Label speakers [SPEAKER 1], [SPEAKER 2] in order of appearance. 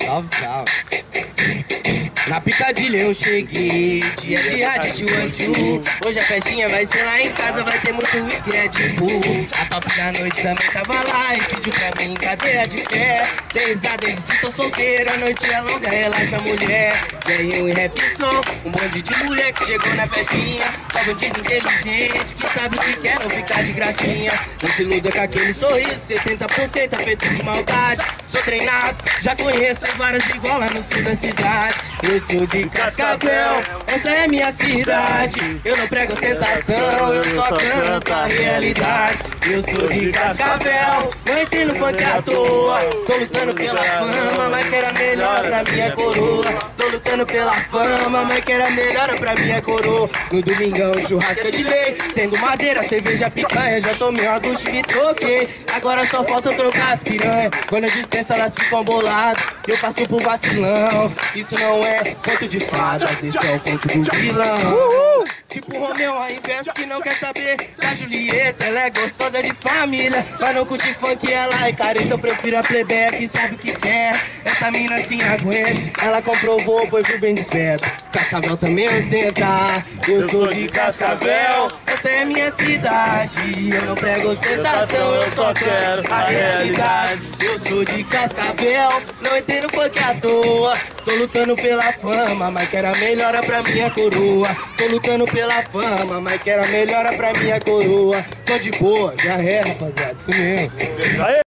[SPEAKER 1] Salve, salve. Na picadilha eu cheguei, dia de rádio de one hoje a festinha vai ser lá em casa, vai ter muito whisky, é de full. A top da noite também tava lá e pediu pra mim em cadeia de pé. Sem risada, eu disse tô solteiro, a noite é longa, relaxa mulher. Ganhei e rap som, um monte de mulher que chegou na festinha. Só bandido inteligente, que sabe o que quer, não ficar de gracinha. Não se iluda com aquele sorriso, 70% feito de maldade. Sou treinado, já conheço as varas igual lá no sul da cidade. Eu sou de Cascavel, essa é minha cidade. Eu não prego ostentação, eu só canto a realidade. Eu sou de Cascavel, não entrei no funk à toa. Tô lutando pela fama, mas quero a melhor pra minha coroa. Tô lutando pela fama, mas quero a melhor pra minha coroa. No domingão, churrasco de lei, tendo madeira, cerveja, picanha. Já tomei uma ducha e me troquei. Agora só falta eu trocar as piranha. Quando eu dispenso, elas ficam boladas. Eu passo por vacilão. Isso não é conto de fadas, esse é o conto do vilão. Tipo Romeu, a inverso que não quer saber da Julieta. Ela é gostosa de família, mas não curte funk, ela é careta. Eu prefiro a plebeia que sabe o que quer. Essa mina assim aguenta, ela comprovou, foi pro bem de perto. Cascavel também ostenta, eu sou de Cascavel, essa é minha cidade. Eu não prego ostentação, eu só quero a realidade. Eu sou de Cascavel, não entrei no funk à toa. Tô lutando pela fama, mas quero a melhora pra minha coroa. Tô lutando pela fama, mas quero a melhora pra minha coroa. Tô de boa, já é, rapaziada, isso mesmo.